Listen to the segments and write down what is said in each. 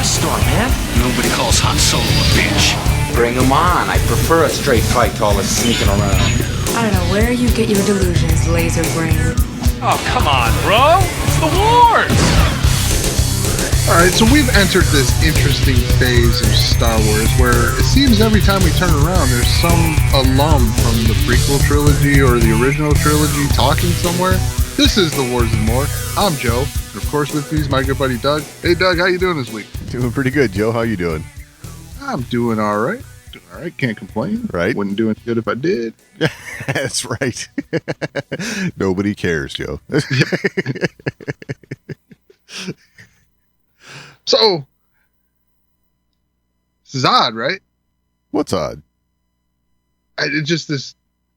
dust storm, man. Nobody calls Han Solo a bitch. Bring him on. I prefer a straight fight to all this sneaking around. I don't know where you get your delusions, laser brain. Oh, come on, bro. It's the wars. All right, so we've entered this interesting phase of Star Wars where it seems every time we turn around, there's some alum from the prequel trilogy or the original trilogy talking somewhere. This is The Wars and More. I'm Joe, and of course with me is my good buddy Doug. Hey, Doug, how you doing this week? Doing pretty good, Joe. How you doing? I'm doing all right. Doing all right. Can't complain. Right. Wouldn't do any good if I did. That's right. Nobody cares, Joe. So, this is odd, right? What's odd? It just this,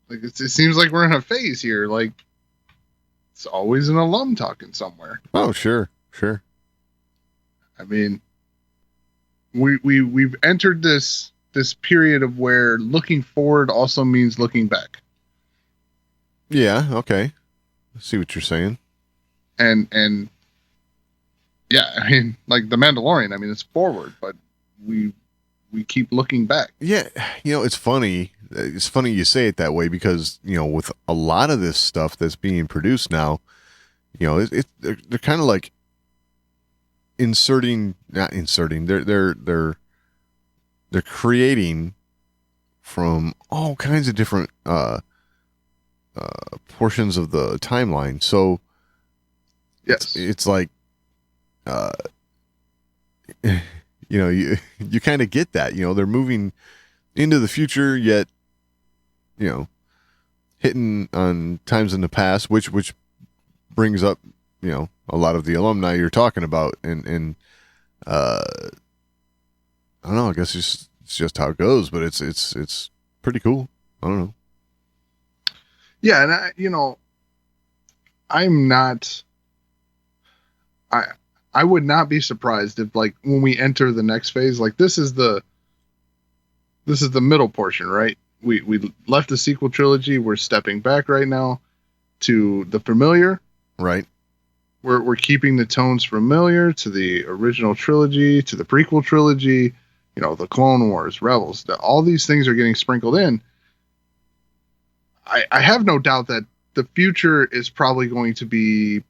like it seems like we're in a phase here. Like it's always an alum talking somewhere. Oh, sure. I mean, we've entered this period of where looking forward also means looking back. Yeah. Okay. I see what you're saying. And yeah, I mean, like The Mandalorian. I mean, it's forward, but we keep looking back. Yeah. It's funny. It's funny you say it that way because, with a lot of this stuff that's being produced now, they're kind of like not inserting. They're creating from all kinds of different portions of the timeline. So yes, it's like, you kind of get that, they're moving into the future, yet, hitting on times in the past, which brings up, a lot of the alumni you're talking about. And I don't know, I guess it's just how it goes, but it's pretty cool. I don't know. Yeah. And I would not be surprised if, like, when we enter the next phase, like this is the middle portion, right? We left the sequel trilogy. We're stepping back right now to the familiar. Right. We're keeping the tones familiar to the original trilogy, to the prequel trilogy, the Clone Wars, Rebels. All these things are getting sprinkled in. I have no doubt that the future is probably going to be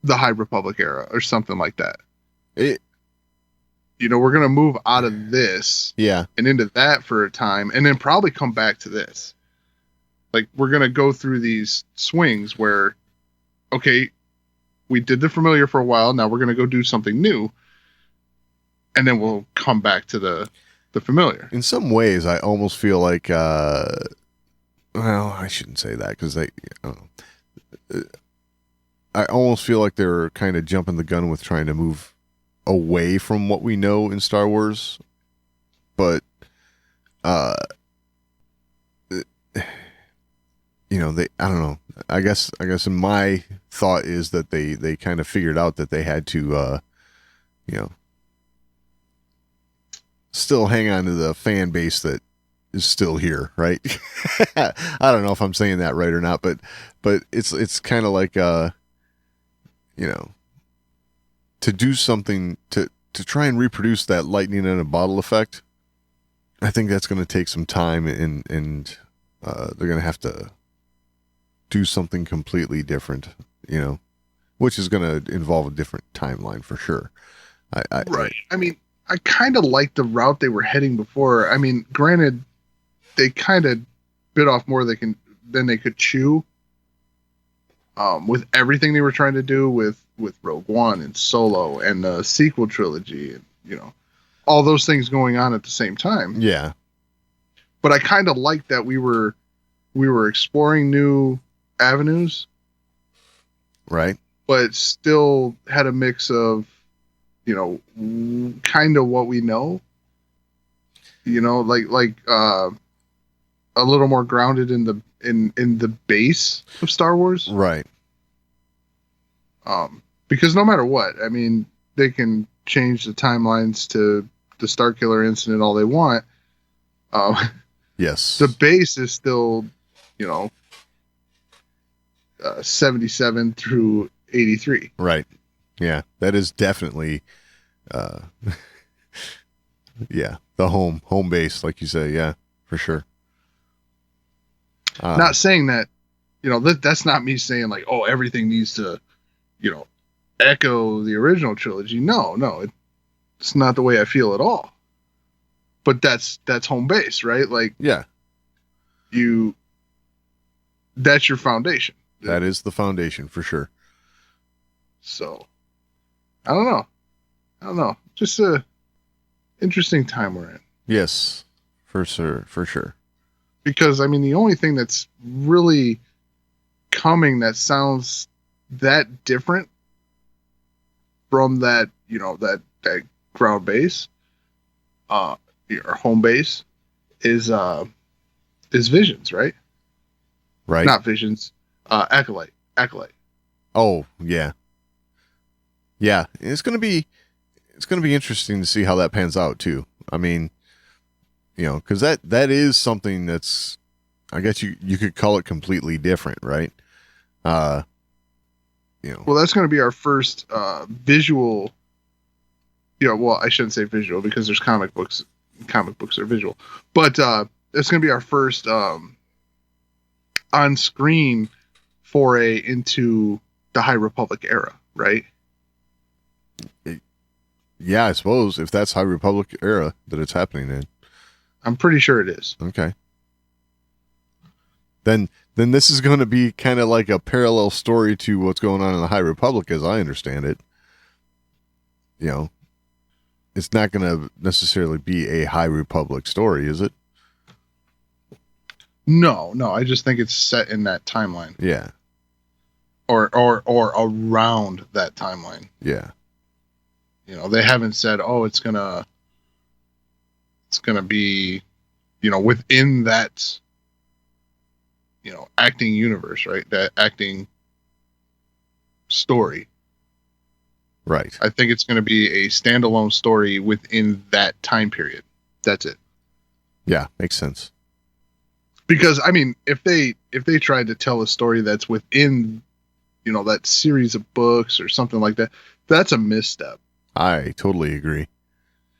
the High Republic era or something like that. We're going to move out of this and into that for a time and then probably come back to this. Like, we're going to go through these swings where, okay, we did the familiar for a while. Now we're going to go do something new. And then we'll come back to the familiar. In some ways, I almost feel like, well, I shouldn't say that because I don't know. I almost feel like they're kind of jumping the gun with trying to move away from what we know in Star Wars, but I don't know. I guess my thought is that they kind of figured out that they had to still hang on to the fan base that is still here, right? I don't know if I'm saying that right or not, but it's kind of like to do something to try and reproduce that lightning in a bottle effect. I think that's going to take some time, and they're going to have to do something completely different, which is going to involve a different timeline for sure. Right. I mean, I kind of like the route they were heading before. I mean, granted, they kind of bit off more than they could chew. With everything they were trying to do with Rogue One and Solo and the sequel trilogy and, all those things going on at the same time. Yeah. But I kind of like that we were exploring new avenues. Right. But still had a mix of, kind of what we know. Like a little more grounded in the base of Star Wars. Right. Because no matter what, I mean, they can change the timelines to the Starkiller incident all they want. Yes. The base is still, 77 through 83. Right. Yeah, that is definitely Yeah, the home base, like you say. Yeah, for sure. Not saying that, that's not me saying like, oh, everything needs to, echo the original trilogy. No, it's not the way I feel at all. But that's home base, right? Like, yeah, that's your foundation. That is the foundation for sure. So, I don't know. Just a interesting time we're in. Yes, for sure. Because, I mean, the only thing that's really coming that sounds that different from that, that ground base, or home base is Visions, right? Right. Not Visions, Acolyte. Oh, yeah. Yeah, it's going to be interesting to see how that pans out too. I mean, because that is something that's, I guess you could call it completely different, right? Well, that's going to be our first visual. Well, I shouldn't say visual because there's comic books. Comic books are visual, but it's going to be our first on-screen foray into the High Republic era, right? Yeah, I suppose if that's High Republic era that it's happening in. I'm pretty sure it is. Okay. Then this is going to be kind of like a parallel story to what's going on in the High Republic, as I understand it. It's not going to necessarily be a High Republic story, is it? No. I just think it's set in that timeline. Yeah. Or around that timeline. Yeah. They haven't said, oh, it's gonna be, within that, acting universe, right? That acting story. Right. I think it's going to be a standalone story within that time period. That's it. Yeah, makes sense. Because, I mean, if they tried to tell a story that's within, that series of books or something like that, that's a misstep. I totally agree.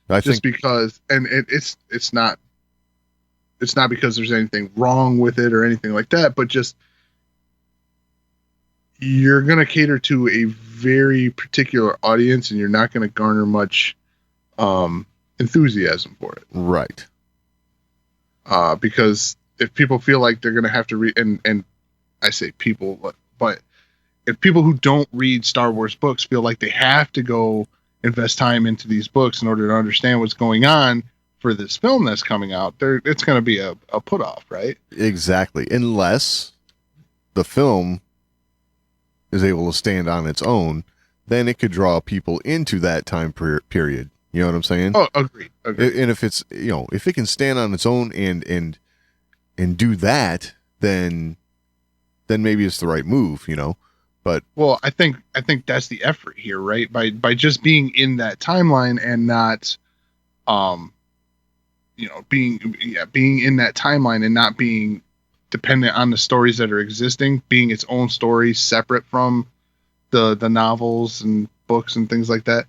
Because, and it's not because there's anything wrong with it or anything like that, but just you're going to cater to a very particular audience and you're not going to garner much enthusiasm for it. Right. Because if people feel like they're going to have to read, and I say people, but if people who don't read Star Wars books feel like they have to go invest time into these books in order to understand what's going on for this film that's coming out, it's going to be a put off, right? Exactly. Unless the film is able to stand on its own, then it could draw people into that time period. You know what I'm saying? Oh, agreed. And if it's, if it can stand on its own and do that, then maybe it's the right move, But well, I think that's the effort here, right? By just being in that timeline and not, being in that timeline and not being dependent on the stories that are existing, being its own story separate from the novels and books and things like that.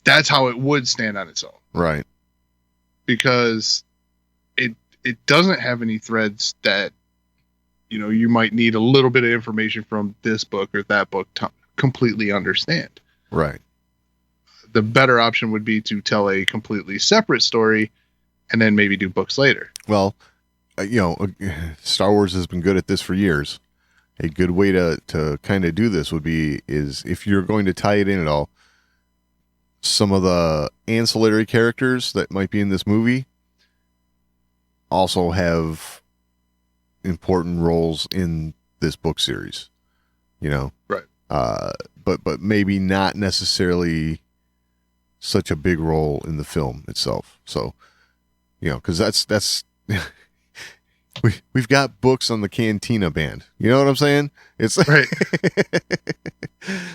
That's how it would stand on its own, right? Because it doesn't have any threads that you might need a little bit of information from this book or that book to completely understand. Right. The better option would be to tell a completely separate story and then maybe do books later. Well, Star Wars has been good at this for years. A good way to kind of do this is if you're going to tie it in at all, some of the ancillary characters that might be in this movie also have important roles in this book series, right? But maybe not necessarily such a big role in the film itself. So, because that's we've got books on the Cantina Band. You know what I'm saying? It's right.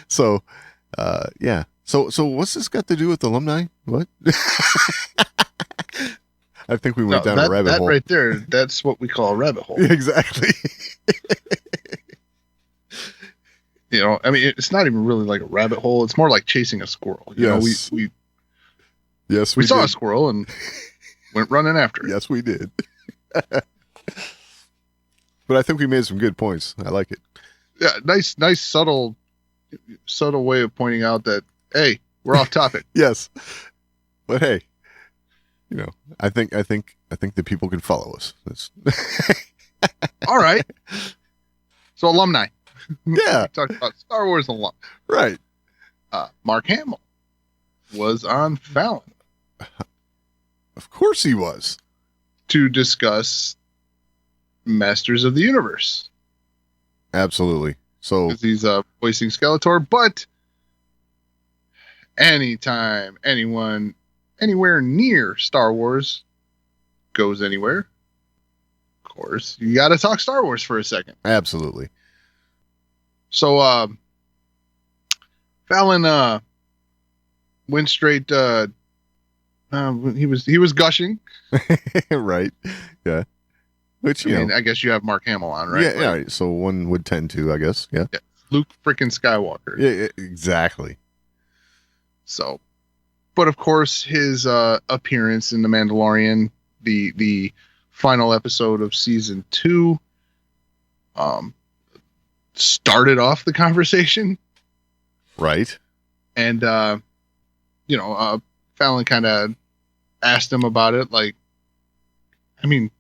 So, yeah. So what's this got to do with alumni? What? I think we went down a rabbit hole. Right there, that's what we call a rabbit hole. Exactly. I mean, it's not even really like a rabbit hole. It's more like chasing a squirrel. You know, Yes, we saw a squirrel and went running after it. Yes, we did. But I think we made some good points. I like it. Yeah, nice, subtle way of pointing out that, hey, we're off topic. Yes, but hey, I think the people can follow us. That's all right. So alumni. Yeah, we talked about Star Wars alum. Right. Mark Hamill was on Fallon. Of course he was. To discuss Masters of the Universe. Absolutely. So he's voicing Skeletor, but anytime anyone anywhere near Star Wars goes anywhere, of course, you got to talk Star Wars for a second. Absolutely. So Fallon went straight he was gushing. Right. Yeah. Which I guess you have Mark Hamill on, right? Yeah, yeah. So one would tend to, I guess. Yeah. Luke freaking Skywalker. Yeah, exactly. So, but of course, his appearance in The Mandalorian, the final episode of season 2, started off the conversation. Right. And Fallon kind of asked him about it. Like, I mean,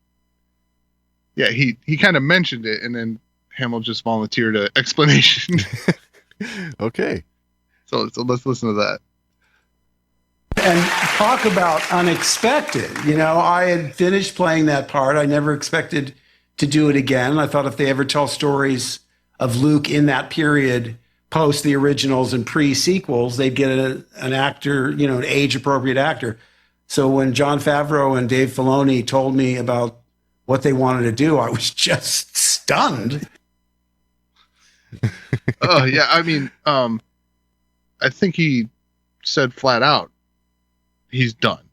yeah, he kind of mentioned it, and then Hamill just volunteered an explanation. Okay. So let's listen to that. And talk about unexpected. I had finished playing that part. I never expected to do it again. I thought if they ever tell stories of Luke in that period, post the originals and pre-sequels, they'd get an actor, an age-appropriate actor. So when Jon Favreau and Dave Filoni told me about what they wanted to do, I was just stunned. Oh, yeah. I mean, I think he said flat out, he's done.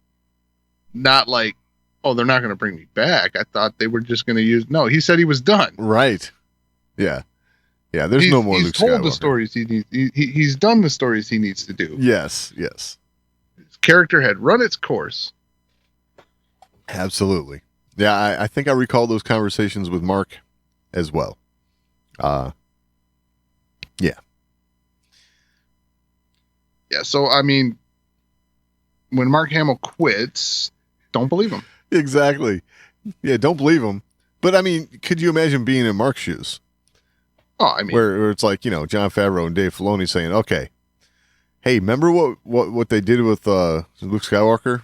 Not like, oh, they're not going to bring me back. I thought they were just going to use... No, he said he was done. Right. Yeah. Yeah, there's no more Luke Skywalker. He's told the stories he needs. He's done the stories he needs to do. Yes. His character had run its course. Absolutely. Yeah, I think I recall those conversations with Mark as well. Yeah. Yeah, so, I mean, when Mark Hamill quits, don't believe him. Exactly. Yeah, don't believe him. But, I mean, could you imagine being in Mark's shoes? Oh, I mean, where it's like, Jon Favreau and Dave Filoni saying, okay, hey, remember what they did with Luke Skywalker?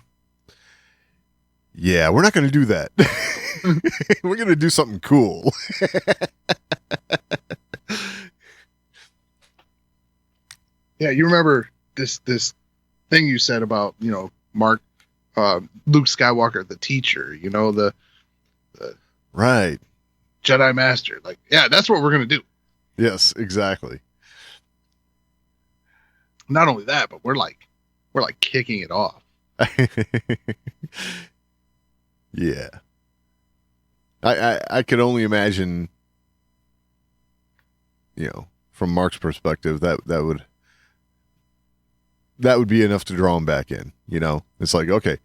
Yeah, we're not going to do that. We're going to do something cool. Yeah, you remember this thing you said about, Mark, Luke Skywalker, the teacher, the right Jedi Master. Like, yeah, that's what we're going to do. Yes, exactly. Not only that, but we're like kicking it off. Yeah. I could only imagine, from Mark's perspective, that would be enough to draw him back in. It's like, okay,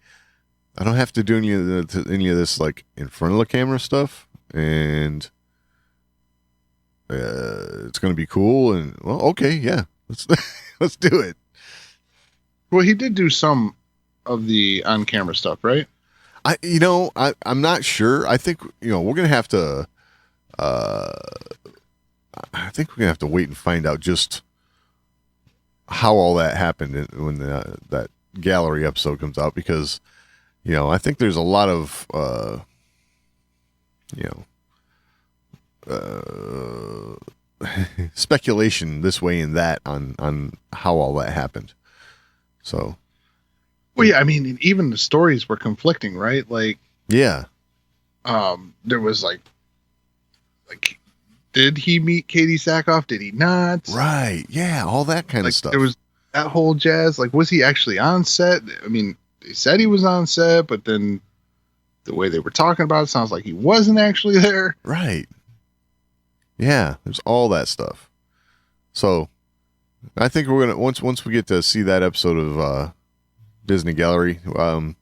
I don't have to do any of this like in front of the camera stuff, and it's going to be cool. And well, okay, yeah, let's do it. Well, he did do some of the on-camera stuff, right? I'm not sure. I think we're going to have to. I think we're going to have to wait and find out just how all that happened when that gallery episode comes out, because I think there's a lot of speculation this way and that on how all that happened. So, well, yeah, I mean, even the stories were conflicting, right? Like, yeah, there was like, did he meet Katie Sackhoff? Did he not? Right. Yeah, all that kind of stuff. There was that whole jazz. Like, was he actually on set? I mean, they said he was on set, but then the way they were talking about it sounds like he wasn't actually there. Right. Yeah, there's all that stuff. So I think we're gonna once we get to see that episode of Disney Gallery, we're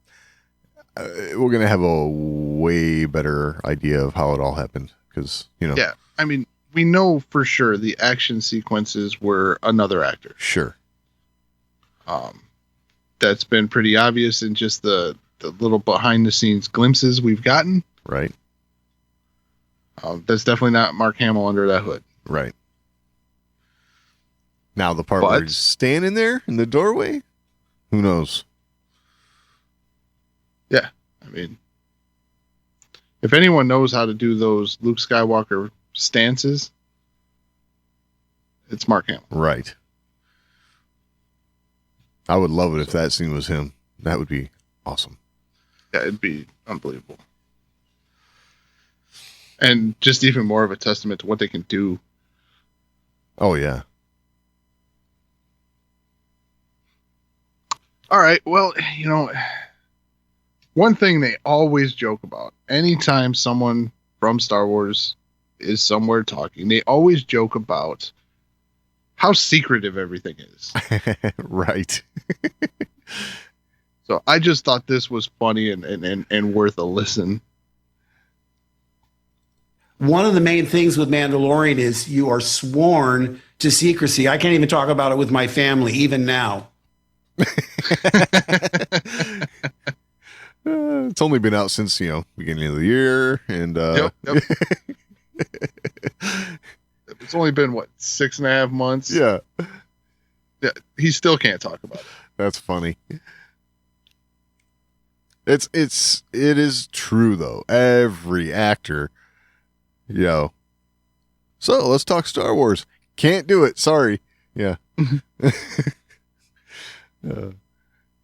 going to have a way better idea of how it all happened. Because, Yeah, I mean, we know for sure the action sequences were another actor. Sure. That's been pretty obvious in just the little behind the scenes glimpses we've gotten. Right. That's definitely not Mark Hamill under that hood. Right. Now the part where he's standing there in the doorway, who knows? Yeah, I mean, if anyone knows how to do those Luke Skywalker stances, it's Mark Hamill. Right. I would love it if that scene was him. That would be awesome. Yeah, it'd be unbelievable. And just even more of a testament to what they can do. Oh, yeah. All right, well, one thing they always joke about, anytime someone from Star Wars is somewhere talking, they always joke about how secretive everything is. Right. So I just thought this was funny and worth a listen. One of the main things with Mandalorian is you are sworn to secrecy. I can't even talk about it with my family, even now. It's only been out since, beginning of the year. And Yep. It's only been, 6.5 months? Yeah. Yeah, he still can't talk about it. That's funny. It is true though. Every actor, so let's talk Star Wars. Can't do it. Sorry. Yeah.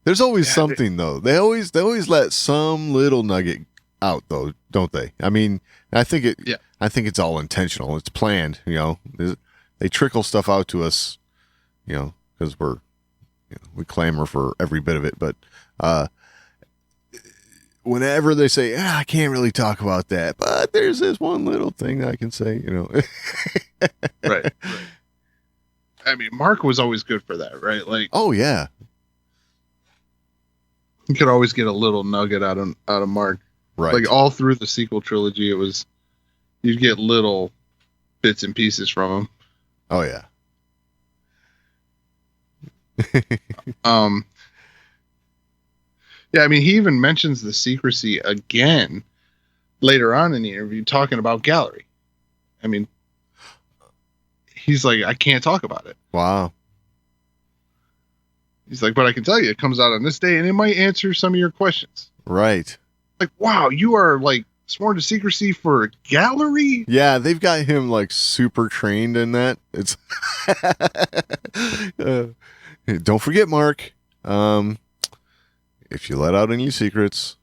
There's always something though. They always let some little nugget out though, don't they? I mean, I think it's all intentional. It's planned, They trickle stuff out to us, because we clamor for every bit of it, but whenever they say, I can't really talk about that, but there's this one little thing that I can say, Right. I mean, Mark was always good for that, right? Like, oh yeah, you could always get a little nugget out of Mark. right. Like all through the sequel trilogy, you'd get little bits and pieces from him. Oh yeah. Yeah, I mean, he even mentions the secrecy again later on in the interview, talking about Gallery. I mean, he's like, I can't talk about it. Wow. He's like, but I can tell you, it comes out on this day, and it might answer some of your questions. Right. Like, wow, you are like sworn to secrecy for a Gallery? Yeah, they've got him like super trained in that. It's don't forget, Mark. If you let out any secrets,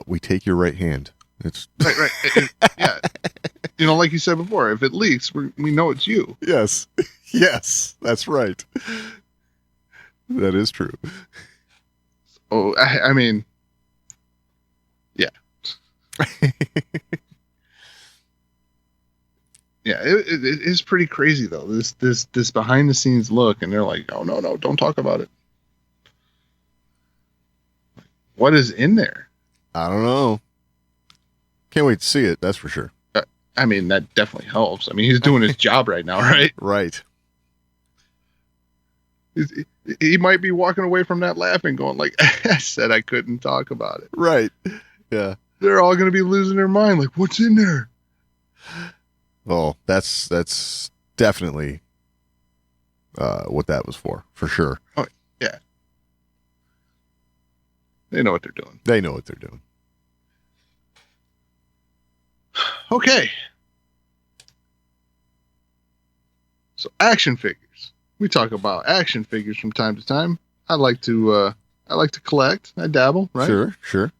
we take your right hand. It's right. Yeah. Like you said before, if it leaks, we know it's you. Yes. Yes, that's right. That is true. Oh, I mean, yeah. Yeah, it is pretty crazy though. This behind the scenes look, and they're like, oh no, don't talk about it. What is in there? I don't know. Can't wait to see it. That's for sure. I mean, that definitely helps. I mean, he's doing his job right now, right? Right. He might be walking away from that laughing, going like, I said I couldn't talk about it. Right. Yeah. They're all going to be losing their mind. Like, what's in there? Well, that's definitely what that was for sure. Oh, yeah. They know what they're doing. They know what they're doing. Okay. So action figures. We talk about action figures from time to time. I like to collect. I dabble, right? Sure.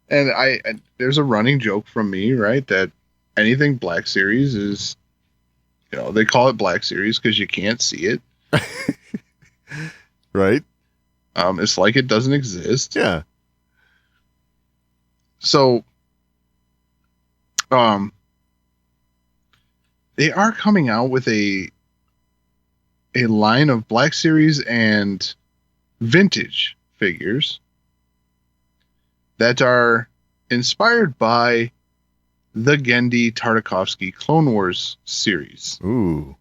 And there's a running joke from me, right, that anything Black Series is, they call it Black Series because you can't see it. Right. It's like it doesn't exist. Yeah. So, they are coming out with a line of Black Series and vintage figures that are inspired by the Genndy Tartakovsky Clone Wars series. Ooh.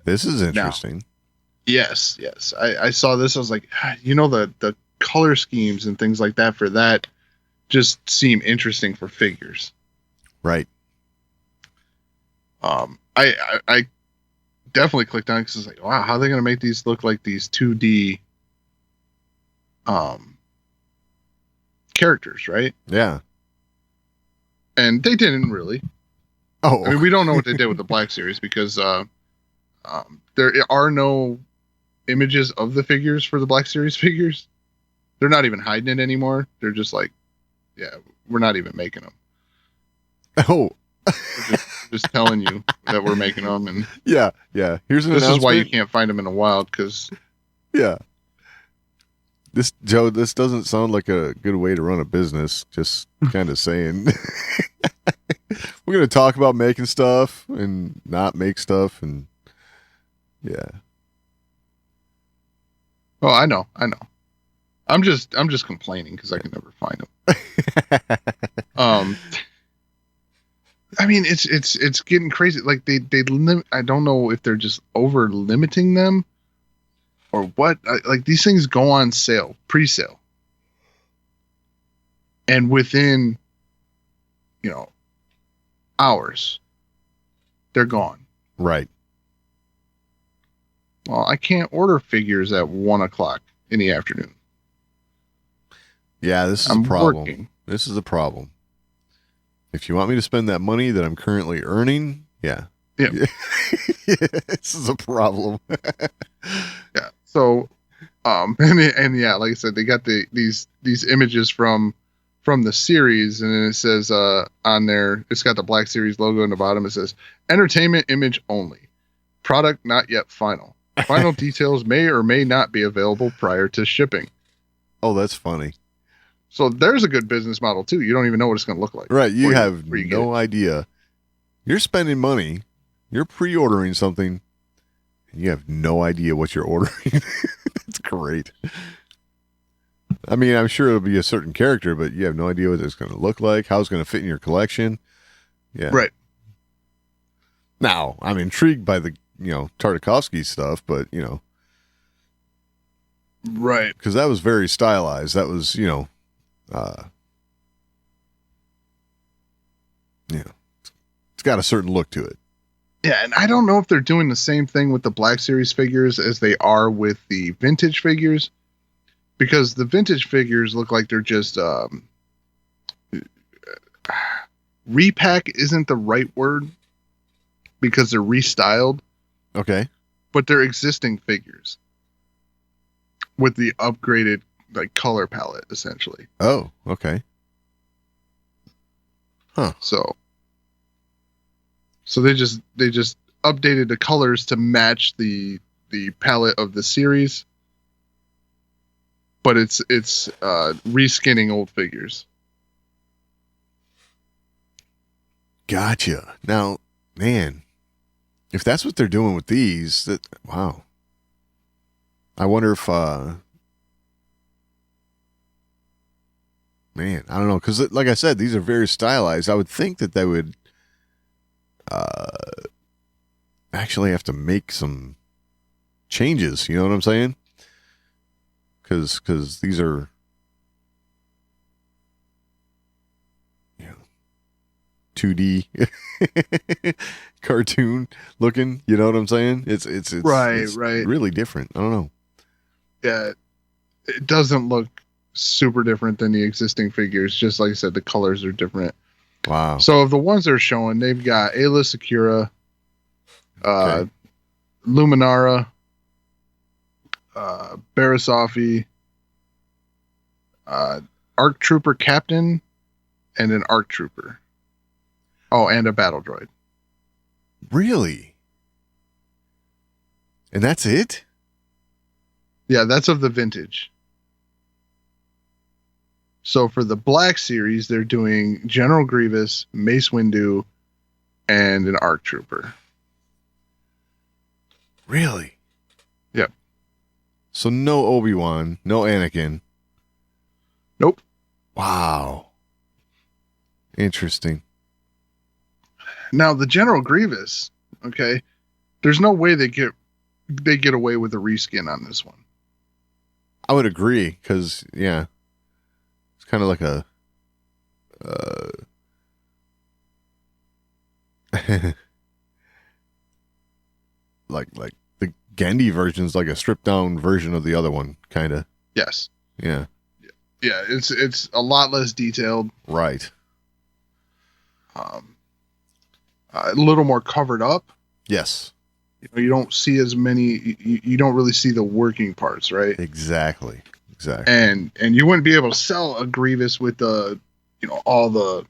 This is interesting. Now, yes. I saw this. I was like, the color schemes and things like that for that just seem interesting for figures. Right. I definitely clicked on it because I was like, wow, how are they going to make these look like these 2D characters, right? Yeah. And they didn't really. Oh, I mean, we don't know what they did with the Black Series because there are no images of the figures for the Black Series figures. They're not even hiding it anymore. They're just like, yeah, we're not even making them. Oh. Just telling you that we're making them. And yeah. Here's an this announcement. is why you can't find them in the wild because. Yeah. This doesn't sound like a good way to run a business. Just kind of saying. We're going to talk about making stuff and not make stuff. And yeah. Oh, I know. I'm just complaining because I can never find them. I mean, it's getting crazy. Like they limit. I don't know if they're just over limiting them or what. Like these things go on sale, pre-sale, and within, hours, they're gone. Right. Well, I can't order figures at 1:00 in the afternoon. Yeah, this is a problem. Working. This is a problem. If you want me to spend that money that I'm currently earning, yeah. This is a problem. Yeah. So, and yeah, like I said, they got these images from the series, and then it says on there, it's got the Black Series logo in the bottom. It says entertainment image only, product not yet final. Final details may or may not be available prior to shipping. Oh, that's funny. So there's a good business model too. You don't even know what it's going to look like. Right. You have no idea. You're spending money. You're pre-ordering something. And you have no idea what you're ordering. That's great. I mean, I'm sure it'll be a certain character, but you have no idea what it's going to look like, how it's going to fit in your collection. Yeah. Right. Now, I'm intrigued by the, Tartakovsky stuff, but, Right. Because that was very stylized. That was, it's got a certain look to it. Yeah, and I don't know if they're doing the same thing with the Black Series figures as they are with the vintage figures, because the vintage figures look like they're just repack isn't the right word because they're restyled. Okay. But they're existing figures with the upgraded color palette essentially. Oh, okay. Huh. So they just updated the colors to match the palette of the series, but it's reskinning old figures. Gotcha. Now, man, if that's what they're doing with these, wow. I wonder if man, I don't know, because like I said, these are very stylized. I would think that they would actually have to make some changes. You know what I'm saying? Because these are 2D cartoon looking. You know what I'm saying? It's right. really different. I don't know. Yeah, it doesn't look super different than the existing figures. Just like I said, the colors are different. Wow. So of the ones they're showing, they've got Ayla Secura, Okay. Luminara, Barasafi, ARC Trooper Captain, and an ARC Trooper. Oh, and a Battle Droid. Really? And that's it? Yeah, that's of the vintage. So for the Black Series, they're doing General Grievous, Mace Windu, and an ARC Trooper. Really? Yeah. So no Obi-Wan, no Anakin. Nope. Wow. Interesting. Now the General Grievous, okay, there's no way they get away with a reskin on this one. I would agree, because it's kind of like a like the Gandhi version is like a stripped down version of the other one, kind of. Yes. Yeah. Yeah, it's a lot less detailed. Right. A little more covered up. Yes. You don't see as many. You don't really see the working parts, right? Exactly. And you wouldn't be able to sell a Grievous with the, all the,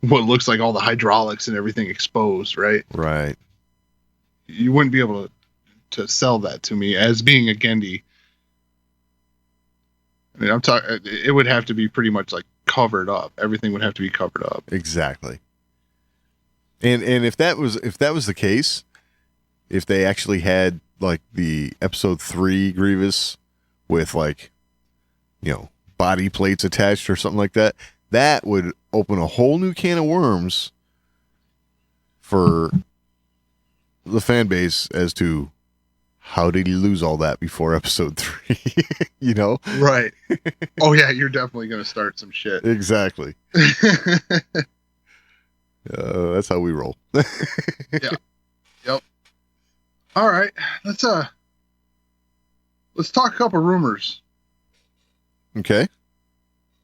what looks like all the hydraulics and everything exposed, right? Right. You wouldn't be able to sell that to me as being a Gendy. I mean, I'm talking. It would have to be pretty much like covered up. Everything would have to be covered up. Exactly. And if that was the case, if they actually had like the episode 3 Grievous with like, body plates attached or something like that, that would open a whole new can of worms for the fan base as to how did he lose all that before episode 3, Right. Oh yeah, you're definitely going to start some shit. Exactly. That's how we roll. Yeah. Yep. All right. Let's talk a couple rumors. Okay.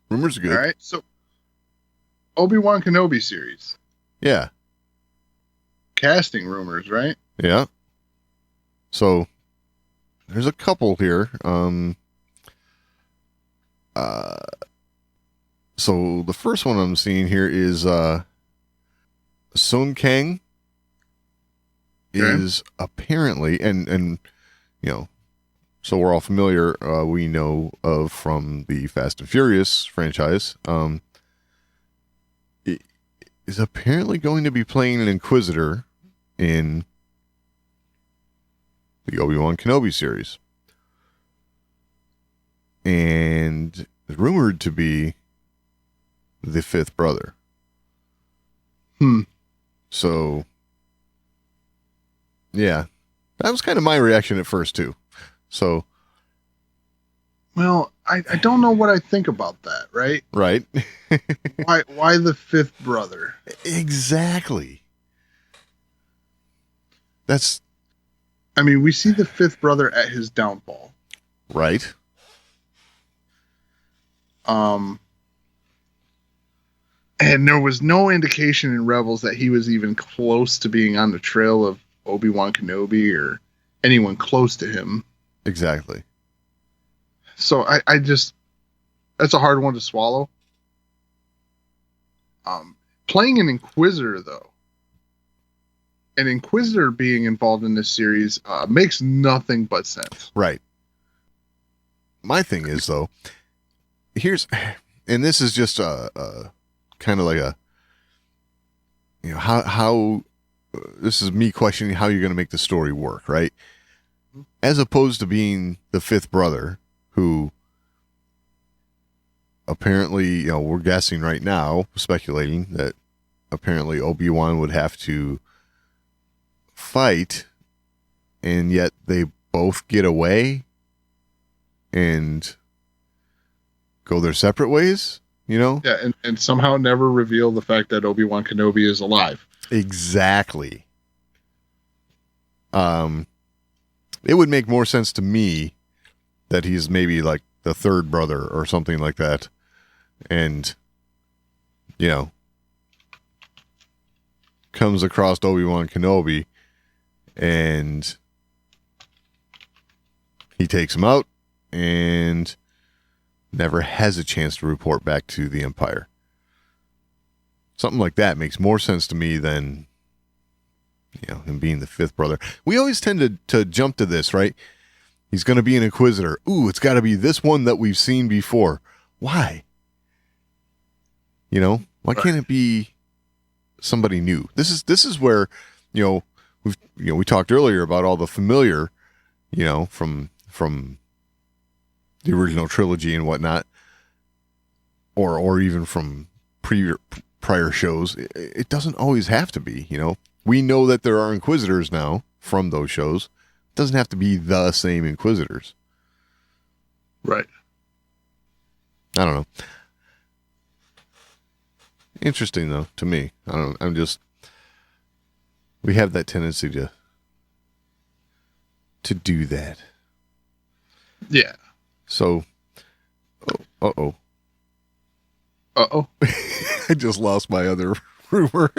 Rumors are good. All right. So Obi-Wan Kenobi series. Yeah. Casting rumors, right? Yeah. So there's a couple here. So the first one I'm seeing here is Sung Kang is apparently, and so we're all familiar, we know of from the Fast and Furious franchise, it is apparently going to be playing an Inquisitor in the Obi-Wan Kenobi series. And rumored to be the 5th brother. So, yeah, that was kind of my reaction at first too. So, well, I don't know what I think about that. Right. Right. Why the 5th brother? Exactly. I mean, we see the 5th brother at his downfall. Right. And there was no indication in Rebels that he was even close to being on the trail of Obi-Wan Kenobi or anyone close to him. Exactly. So I just, that's a hard one to swallow. Playing an Inquisitor, though, an Inquisitor being involved in this series makes nothing but sense. Right. My thing is, though, and this is just kind of like a, how this is me questioning how you're going to make the story work, right? As opposed to being the 5th brother, who apparently, we're guessing right now, speculating that apparently Obi-Wan would have to fight, and yet they both get away and go their separate ways, Yeah, and somehow never reveal the fact that Obi-Wan Kenobi is alive. Exactly. It would make more sense to me that he's maybe like the 3rd brother or something like that. And, comes across Obi-Wan Kenobi and he takes him out and never has a chance to report back to the Empire. Something like that makes more sense to me than, him being the 5th brother. We always tend to jump to this, right? He's going to be an Inquisitor. Ooh, it's got to be this one that we've seen before. Why? Why can't it be somebody new? This is where, we talked earlier about all the familiar from the original trilogy and whatnot, or even from prior shows. It doesn't always have to be. We know that there are Inquisitors now from those shows. It doesn't have to be the same Inquisitors. Right. I don't know. Interesting though to me. We have that tendency to do that. Yeah. So, uh-oh. I just lost my other rumor.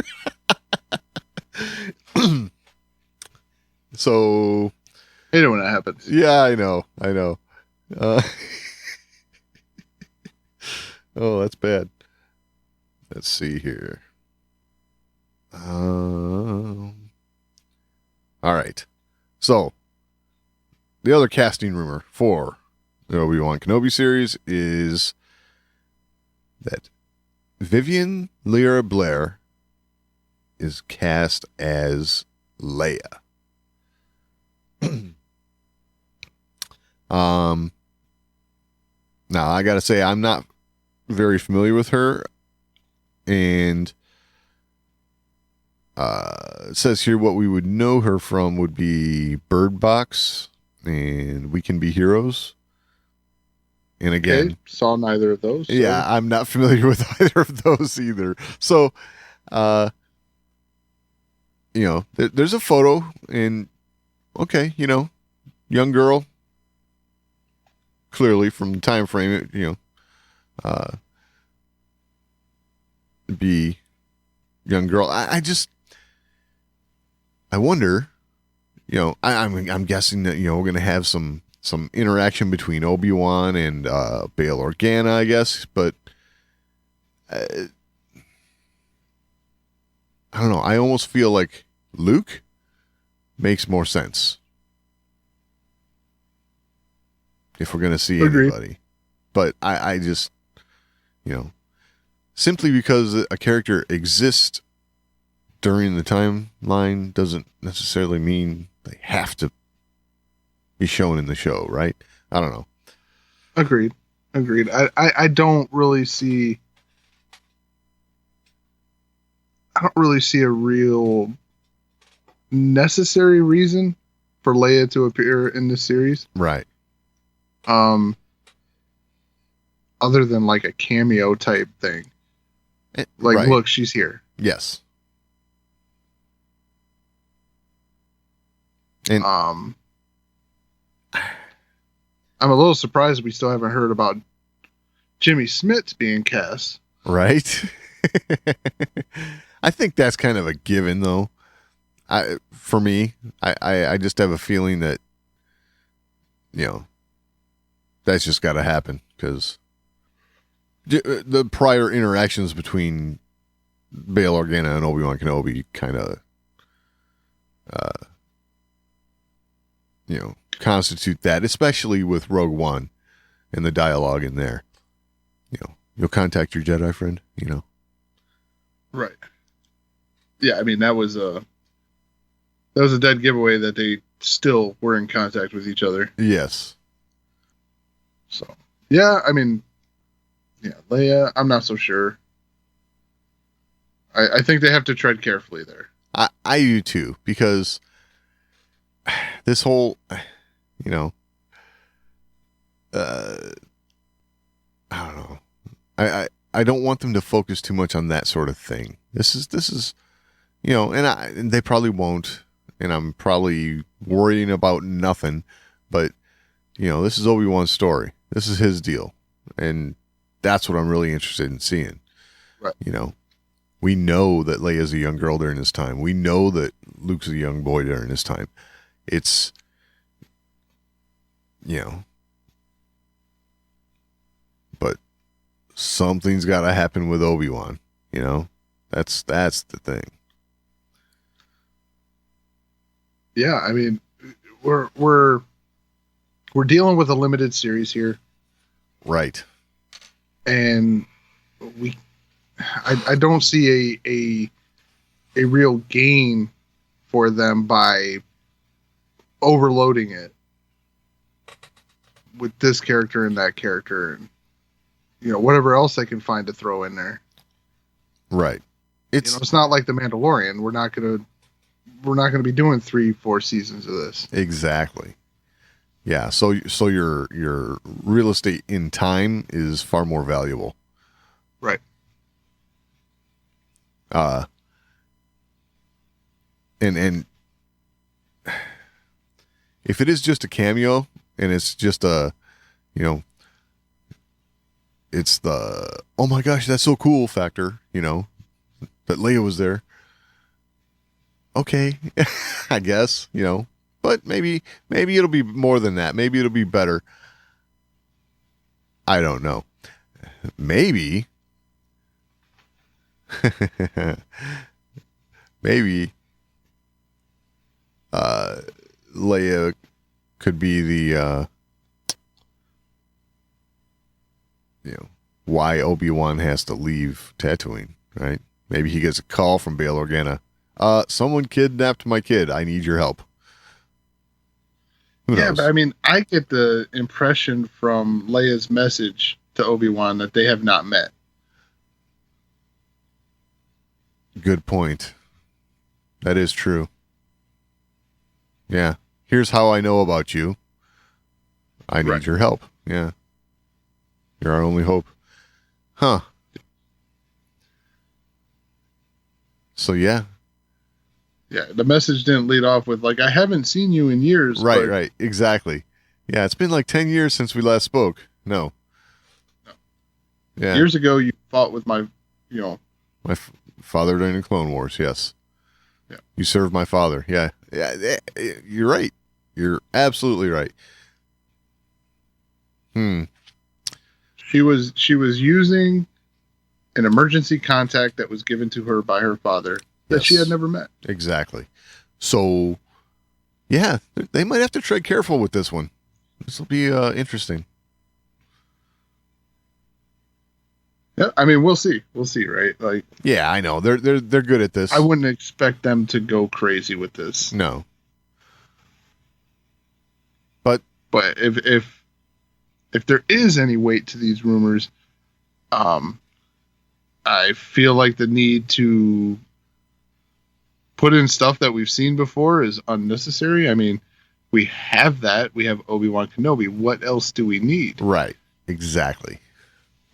So, I know when that happens. Yeah, I know. Oh, that's bad. Let's see here. All right. So, the other casting rumor for the Obi-Wan Kenobi series is that Vivian Lyra Blair is cast as Leia. Now I gotta say I'm not very familiar with her, and it says here what we would know her from would be Bird Box and We Can Be Heroes. And again, okay, saw neither of those. So. Yeah, I'm not familiar with either of those either. So, there's a photo, and okay, young girl, clearly from the time frame, be young girl. I wonder, I'm guessing that we're gonna have some interaction between Obi-Wan and Bail Organa, I guess, but I don't know. I almost feel like Luke makes more sense if we're going to see anybody. But I just, simply because a character exists during the timeline doesn't necessarily mean they have to be shown in the show, right? I don't know. Agreed. I don't really see a real necessary reason for Leia to appear in this series. Right. Other than like a cameo type thing. Right. Look, she's here. Yes. And I'm a little surprised we still haven't heard about Jimmy Smits being cast. Right. I think that's kind of a given, though. For me, I just have a feeling that, that's just got to happen because the prior interactions between Bail Organa and Obi-Wan Kenobi kind of, constitute that, especially with Rogue One and the dialogue in there. You'll contact your Jedi friend, Right. Yeah, I mean that was a dead giveaway that they still were in contact with each other. Yes. So yeah, I mean, yeah, Leia, I'm not so sure. I think they have to tread carefully there. I do too, because this whole, I don't know. I don't want them to focus too much on that sort of thing. This is, and they probably won't, and I'm probably worrying about nothing, but this is Obi-Wan's story. This is his deal, and that's what I'm really interested in seeing. Right. We know that Leia's a young girl during this time. We know that Luke's a young boy during this time. It's, but something's got to happen with Obi-Wan, that's the thing. Yeah. I mean, we're dealing with a limited series here. Right. And I don't see a real gain for them by overloading it with this character and that character, and whatever else they can find to throw in there. Right. It's not like The Mandalorian. We're not gonna be doing 3-4 seasons of this. Exactly. Yeah. So your real estate in time is far more valuable. Right. And if it is just a cameo and it's just it's the, oh my gosh, that's so cool factor, that Leia was there. Okay. I guess, but maybe it'll be more than that. Maybe it'll be better. I don't know. Maybe Leia could be the why Obi-Wan has to leave Tatooine, right? Maybe he gets a call from Bail Organa. Someone kidnapped my kid. I need your help. Who knows? But I mean, I get the impression from Leia's message to Obi-Wan that they have not met. Good point. That is true. Yeah. Here's how I know about you. I need your help. Yeah. You're our only hope. Huh. So, yeah. Yeah, the message didn't lead off with, like, I haven't seen you in years. Right. Exactly. Yeah, it's been like 10 years since we last spoke. No. Yeah. Years ago, you fought with my father during the Clone Wars, yes. Yeah. You served my father. Yeah. You're right. You're absolutely right. She was using an emergency contact that was given to her by her father that she had never met. Exactly. So, yeah, they might have to tread careful with this one. This will be interesting. Yeah, I mean, we'll see. We'll see, right? Like, yeah, I know they're good at this. I wouldn't expect them to go crazy with this. No. But if there is any weight to these rumors, I feel like the need to put in stuff that we've seen before is unnecessary. I mean, we have that. We have Obi-Wan Kenobi. What else do we need? Right. Exactly.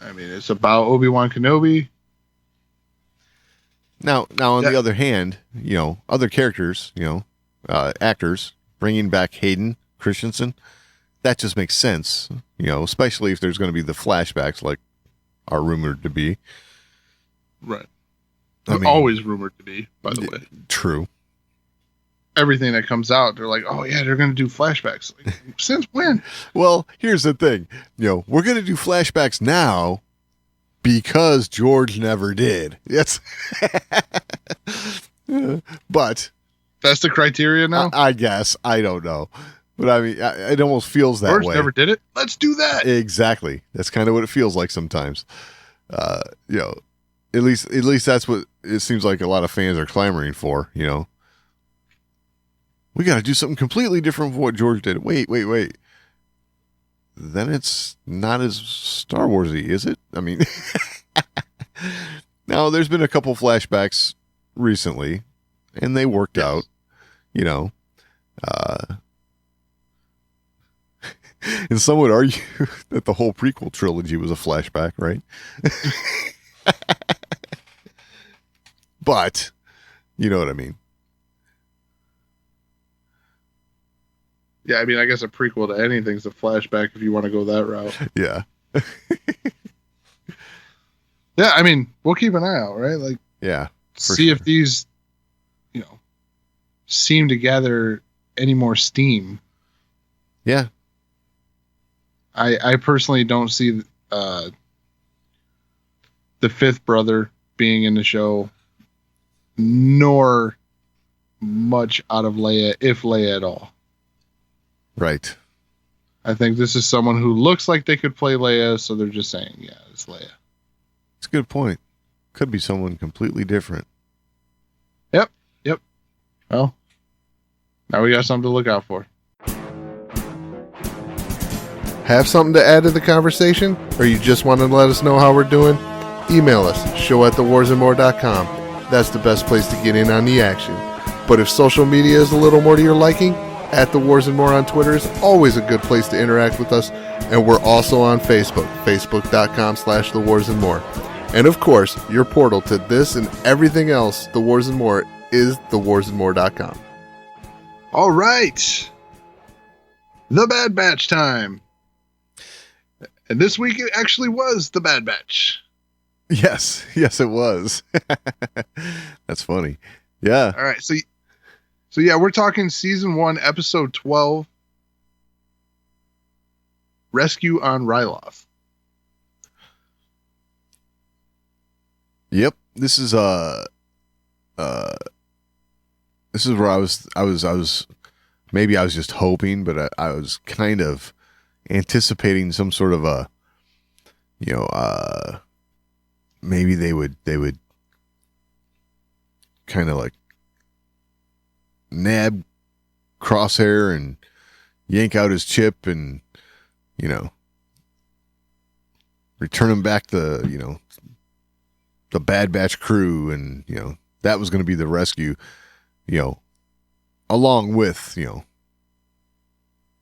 I mean, it's about Obi-Wan Kenobi. Now on the other hand, other characters, actors, bringing back Hayden Christensen, that just makes sense, especially if there's going to be the flashbacks like are rumored to be. Right. Always rumored to be, by the way. True. Everything that comes out, they're like, oh, yeah, they're going to do flashbacks. Like, since when? Well, here's the thing. We're going to do flashbacks now because George never did. Yes. But. That's the criteria now? I guess. I don't know. But I mean, it almost feels that George way. Never did it. Let's do that. Exactly. That's kind of what it feels like sometimes. At least that's what it seems like a lot of fans are clamoring for, We got to do something completely different from what George did. Wait. Then it's not as Star Warsy, is it? I mean, now there's been a couple flashbacks recently, and they worked out, and some would argue that the whole prequel trilogy was a flashback, right? But, you know what I mean. Yeah, I mean, I guess a prequel to anything's a flashback if you want to go that route. Yeah. Yeah, I mean, we'll keep an eye out, right? Like, yeah, see if these, seem to gather any more steam. Yeah. I personally don't see the fifth brother being in the show, nor much out of Leia, if Leia at all. Right. I think this is someone who looks like they could play Leia, so they're just saying, yeah, it's Leia. It's a good point. Could be someone completely different. Yep. Well, now we got something to look out for. Have something to add to the conversation? Or you just want to let us know how we're doing? Email us, show@thewarsandmore.com. That's the best place to get in on the action. But if social media is a little more to your liking, @TheWarsandMore on Twitter is always a good place to interact with us. And we're also on Facebook, facebook.com/TheWarsandMore. And of course, your portal to this and everything else, The Wars and More, is thewarsandmore.com. All right. The Bad Batch time. And this week it actually was the Bad Batch. Yes, it was. That's funny. Yeah. All right. So yeah, we're talking season 1, episode 12, Rescue on Ryloth. Yep. This is where I was maybe I was just hoping, but I was kind of anticipating some sort of a, maybe they would kind of like nab Crosshair and yank out his chip and, return him back to, the Bad Batch crew. And, that was going to be the rescue, along with, the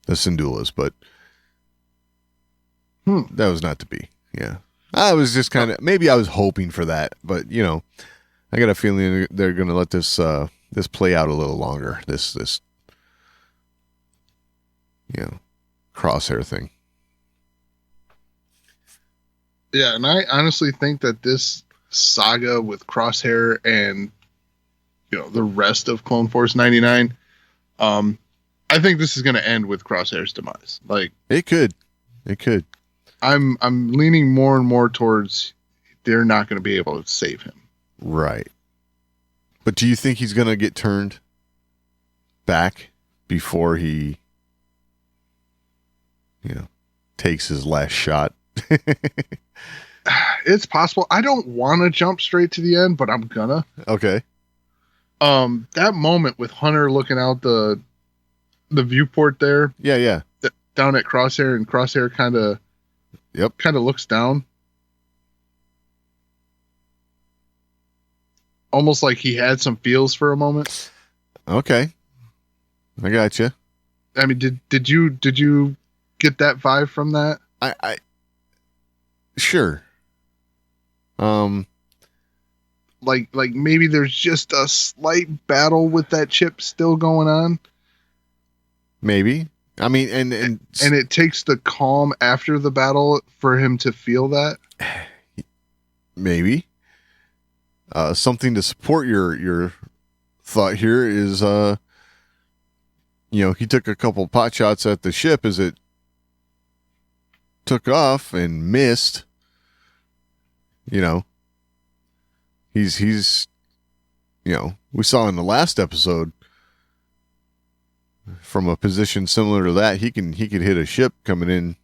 Syndulas, but that was not to be. Yeah. I was just kind of, maybe I was hoping for that, but I got a feeling they're going to let this play out a little longer. This Crosshair thing. Yeah. And I honestly think that this saga with Crosshair and, the rest of Clone Force 99, I think this is going to end with Crosshair's demise. Like it could. I'm leaning more and more towards they're not going to be able to save him. Right. But do you think he's going to get turned back before he, takes his last shot? It's possible. I don't want to jump straight to the end, but I'm gonna. Okay. That moment with Hunter looking out the viewport there. Yeah. Down at Crosshair, and Crosshair kind of looks down. Almost like he had some feels for a moment. Okay. I got you. I mean, did you get that vibe from that? I sure. Like maybe there's just a slight battle with that chip still going on. Maybe. I mean, and it takes the calm after the battle for him to feel that. Maybe. Something to support your thought here is, he took a couple pot shots at the ship as it took off and missed. He's we saw in the last episode from a position similar to that, he could hit a ship coming in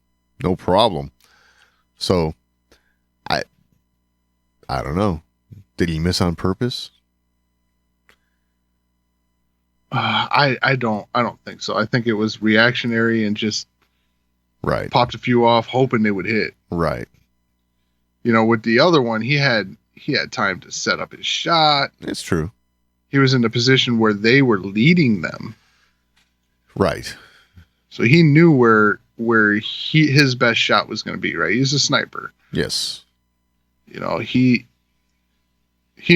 no problem. So I don't know. Did he miss on purpose? I don't think so. I think it was reactionary and just right. Popped a few off hoping they would hit. Right. With the other one, he had time to set up his shot. It's true. He was in a position where they were leading them. Right. So he knew where his best shot was going to be, right? He's a sniper. Yes. He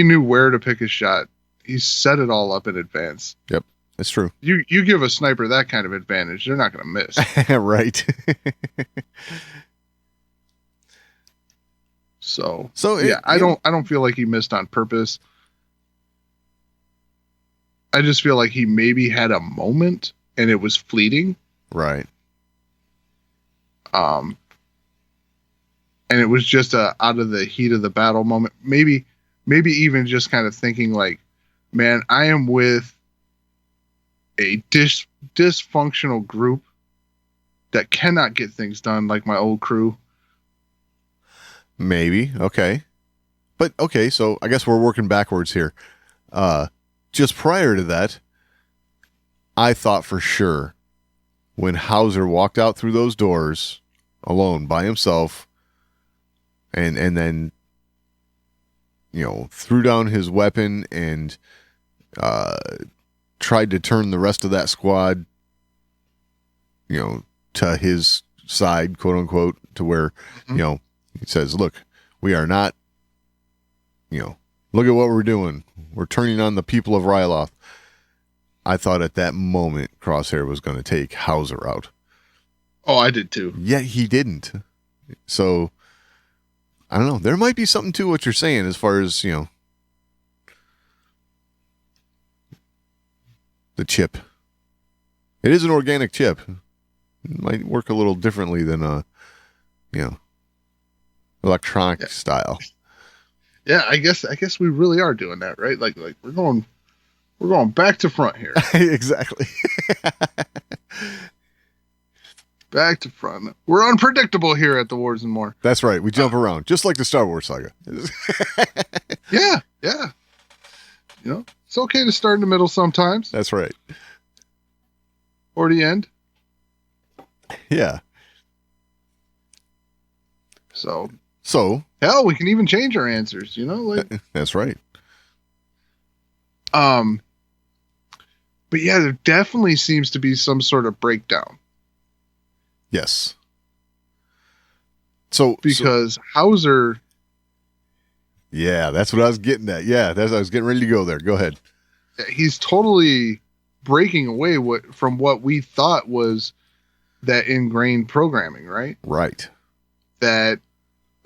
knew where to pick his shot. He set it all up in advance. Yep. It's true. You give a sniper that kind of advantage, they're not going to miss. Right. So yeah, I don't feel like he missed on purpose. I just feel like he maybe had a moment and it was fleeting. Right. And it was just a out of the heat of the battle moment. Maybe even just kind of thinking like, man, I am with a dysfunctional group that cannot get things done like my old crew. Maybe. Okay. But okay, so I guess we're working backwards here. Just prior to that, I thought for sure when Hauser walked out through those doors alone by himself, and then, threw down his weapon and tried to turn the rest of that squad, to his side, quote unquote, to where, he says, look, we are not, look at what we're doing. We're turning on the people of Ryloth. I thought at that moment Crosshair was going to take Hauser out. Oh, I did too. Yet he didn't. So, I don't know. There might be something to what you're saying as far as, the chip. It is an organic chip. It might work a little differently than a, electronic style. Yeah, I guess we really are doing that, right? Like we're going back to front here. Exactly. Back to front. We're unpredictable here at the Wars and More. That's right. We jump around, just like the Star Wars saga. Yeah. It's okay to start in the middle sometimes. That's right. Or the end. Yeah. So hell, we can even change our answers, That's right. But yeah, there definitely seems to be some sort of breakdown. Yes. Because Hauser. Yeah, that's what I was getting at. Yeah, I was getting ready to go there. Go ahead. He's totally breaking away from what we thought was that ingrained programming, right? Right. That,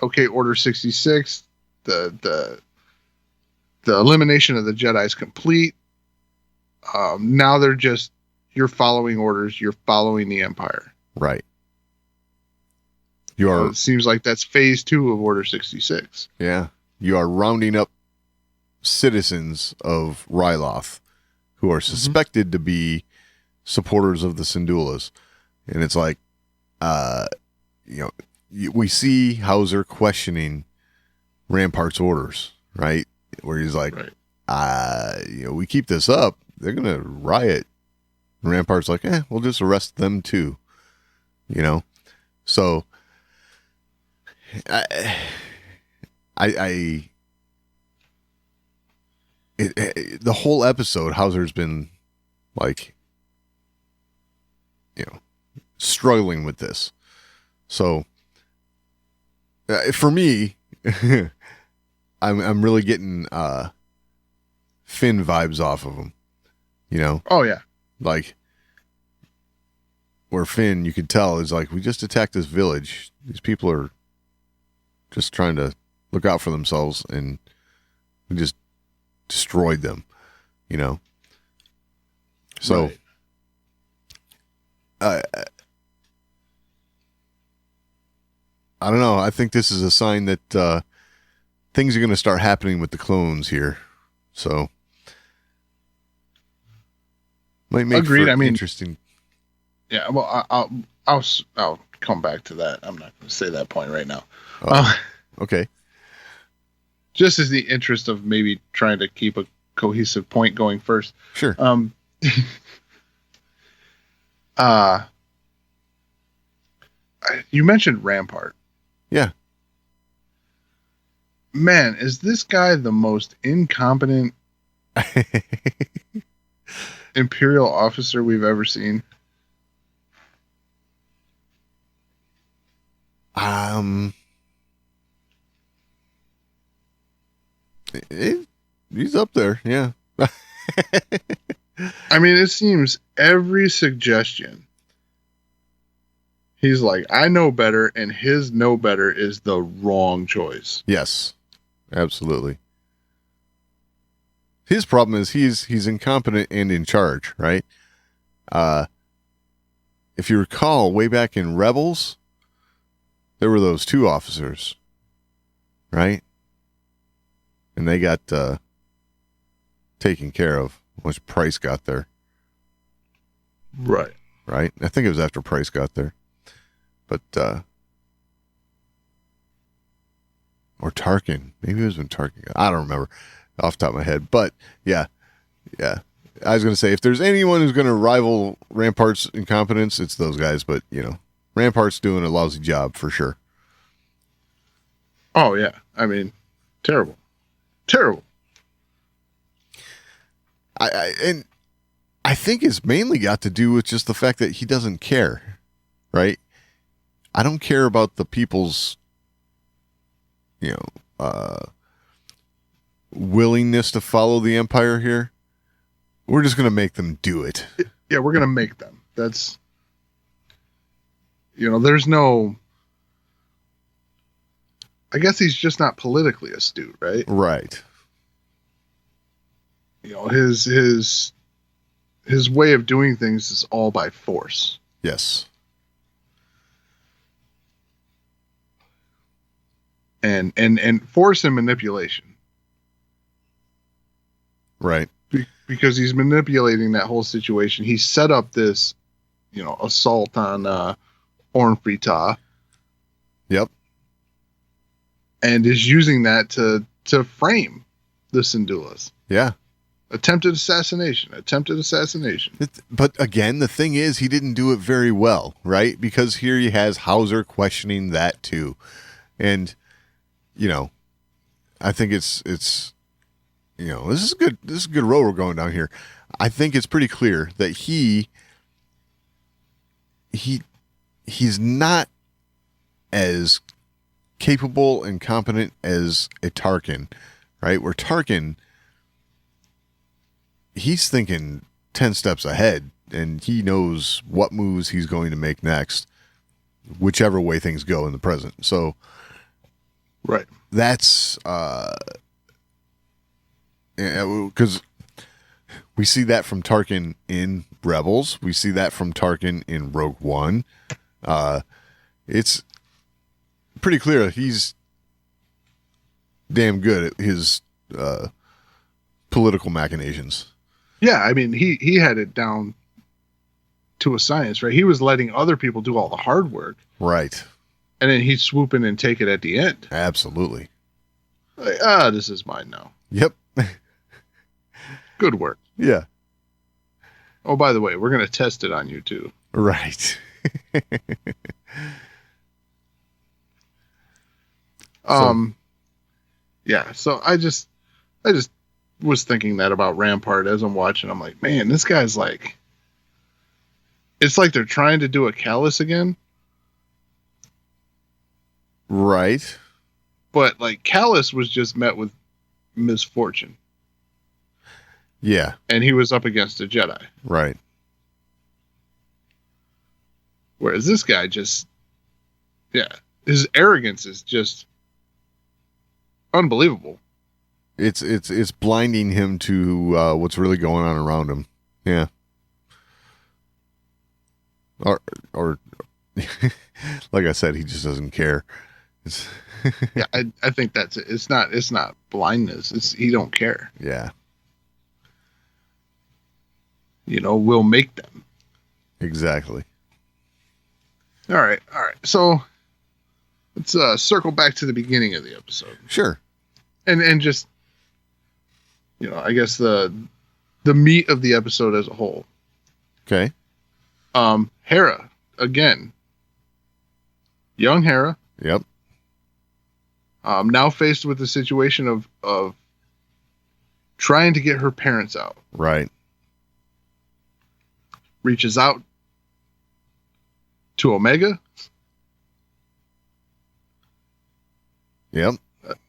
okay, Order 66, the elimination of the Jedi is complete. Now they're just, you're following orders, you're following the Empire. Right. It seems like that's phase 2 of Order 66. Yeah. You are rounding up citizens of Ryloth who are suspected to be supporters of the Syndulas. And it's like, we see Hauser questioning Rampart's orders, right? Where he's like, we keep this up, they're going to riot. And Rampart's like, we'll just arrest them too. So the whole episode, Hauser's been like, struggling with this. So for me, I'm really getting Finn vibes off of him. Oh yeah, like where Finn, you could tell, is like, we just attacked this village. These people are just trying to look out for themselves, and we just destroyed them. So. Right. I don't know. I think this is a sign that things are going to start happening with the clones here. So, might make agreed. interesting. Yeah. Well, I'll come back to that. I'm not going to say that point right now. Okay. Just as the interest of maybe trying to keep a cohesive point going first. Sure. You mentioned Rampart. Yeah. Man, is this guy the most incompetent Imperial officer we've ever seen? He's up there, yeah. It seems every suggestion, he's like, I know better, and his know better is the wrong choice. Yes, absolutely. His problem is he's incompetent and in charge, right? If you recall, way back in Rebels, there were those 2 officers, right? And they got taken care of once Price got there. Right. Right? I think it was after Price got there. But, or Tarkin. Maybe it was when Tarkin got, I don't remember off the top of my head. But, yeah. I was going to say, if there's anyone who's going to rival Rampart's incompetence, it's those guys. But, Rampart's doing a lousy job for sure. Oh yeah, I mean, terrible. I think it's mainly got to do with just the fact that he doesn't care, right? I don't care about the people's, willingness to follow the Empire here. We're just going to make them do it. Yeah, we're going to make them. That's, there's no, I guess he's just not politically astute, right? Right. His way of doing things is all by force. Yes. And force and manipulation. Right. Because he's manipulating that whole situation. He set up this, assault on Ornfrita. Yep. And is using that to frame the Syndulas. Yeah. Attempted assassination. But again, the thing is, he didn't do it very well, right? Because here he has Hauser questioning that too. And, I think it's this is good. This is a good road we're going down here. I think it's pretty clear that he's not as capable and competent as a Tarkin, right? Where Tarkin, he's thinking 10 steps ahead and he knows what moves he's going to make next, whichever way things go in the present. So, right. That's, because we see that from Tarkin in Rebels. We see that from Tarkin in Rogue One. It's pretty clear he's damn good at his political machinations. Yeah, I mean, he had it down to a science, right? He was letting other people do all the hard work. Right. And then he'd swoop in and take it at the end. Absolutely. Like, this is mine now. Yep. Good work. Yeah. Oh, by the way, we're going to test it on you too. Right. Yeah. So I just was thinking that about Rampart as I'm watching. I'm like, man, this guy's like, it's like they're trying to do a Callus again. Right. But like Callus was just met with misfortune. Yeah. And he was up against a Jedi. Right. Whereas this guy his arrogance is just unbelievable. It's blinding him to what's really going on around him. Yeah. Or like I said, he just doesn't care. Yeah, I think that's it. It's not blindness. It's he don't care. Yeah. We'll make them. Exactly. All right. So let's circle back to the beginning of the episode. Sure. And just I guess the meat of the episode as a whole. Okay. Hera again. Young Hera. Yep. Now faced with the situation of trying to get her parents out. Right. Reaches out to Omega. Yep.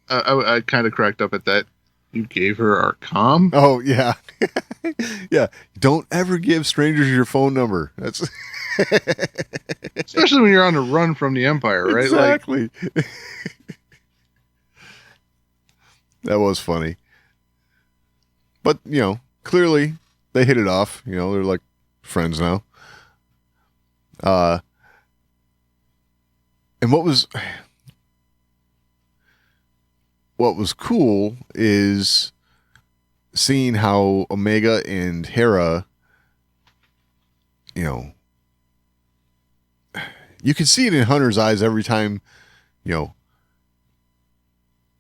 I kind of cracked up at that. You gave her our comm? Oh, yeah. Yeah. Don't ever give strangers your phone number. That's especially when you're on the run from the Empire, right? Exactly. Like... That was funny. But, clearly they hit it off. They're like friends now. And what was cool is seeing how Omega and Hera, you can see it in Hunter's eyes every time,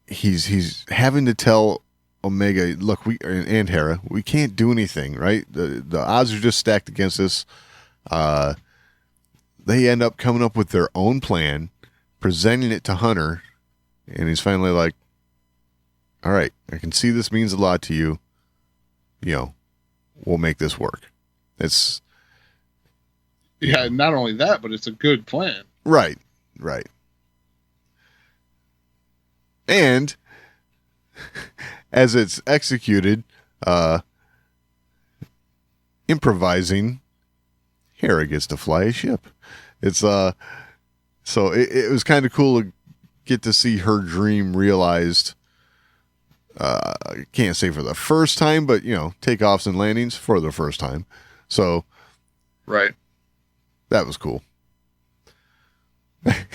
he's having to tell Omega, look, and Hera, we can't do anything, right? The odds are just stacked against us. they end up coming up with their own plan, presenting it to Hunter, and he's finally like, all right, I can see this means a lot to you. We'll make this work. It's... Yeah, not only that, but it's a good plan. Right. And as it's executed, improvising, Hera gets to fly a ship. It's so it was kind of cool to get to see her dream realized. I can't say for the first time, but takeoffs and landings for the first time. So, right. That was cool.